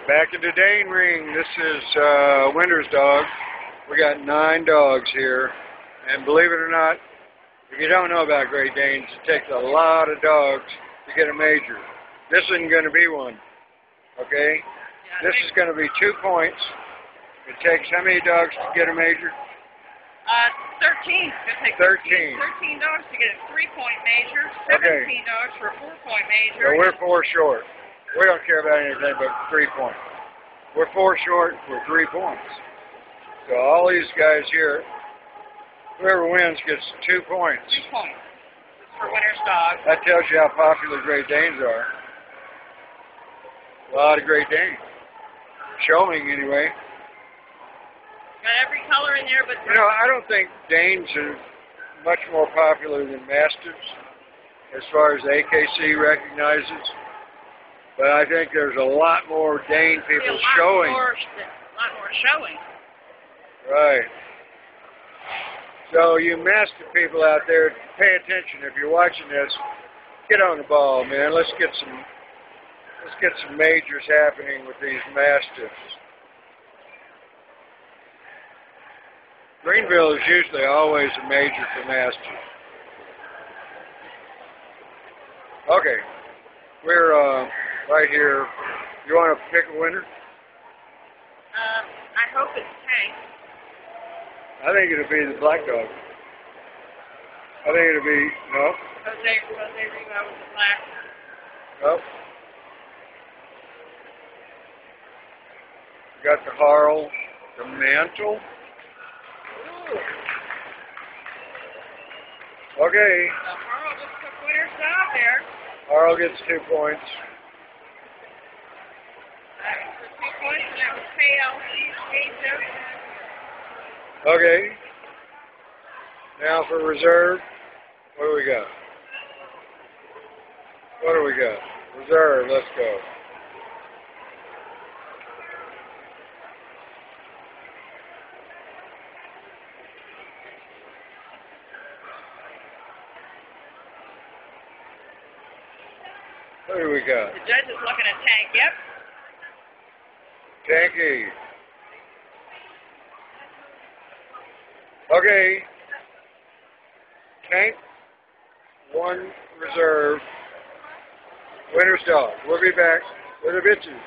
Back in the Dane ring. This is Winter's dog. We got 9 dogs here, and believe it or not, if you don't know about Great Danes, it takes a lot of dogs to get a major. This isn't going to be one, okay? Yeah, this is going to be 2 points. It takes how many dogs to get a major? 13. It's gonna take 13 dogs to get a 3-point major. 17 dogs for a 4-point major. So we're 4 short. We don't care about anything but 3 points. We're 4 short for 3 points. So all these guys here, whoever wins gets 2 points. 2 points. This is for Winter's dog. That tells you how popular Great Danes are. A lot of Great Danes. Showing anyway. Got every color in there, but you know, I don't think Danes are much more popular than Mastiffs as far as AKC recognizes. But I think there's a lot more Dane people showing. A lot more showing. Right. So you Mastiff people out there, pay attention. If you're watching this, get on the ball, man. Let's get some majors happening with these Mastiffs. Greenville is usually always a major for Mastiffs. Okay, we're right here. You want to pick a winner? I hope it's Tank. I think it'll be the black dog. I think it'll be, no? Jose Rebo was the black. Nope. Got the Carlo, the Mantle. Okay. Carlo just took Winter's dog there. Carlo gets 2 points. For 2 points, and that was KLC. Okay. Now for reserve, what do we got? What do we got? Reserve, let's go. What do we got? The judge is looking at Tank, yep. Tanky. Okay. Tank, 1 reserve. Winter's dog. We'll be back with the bitches.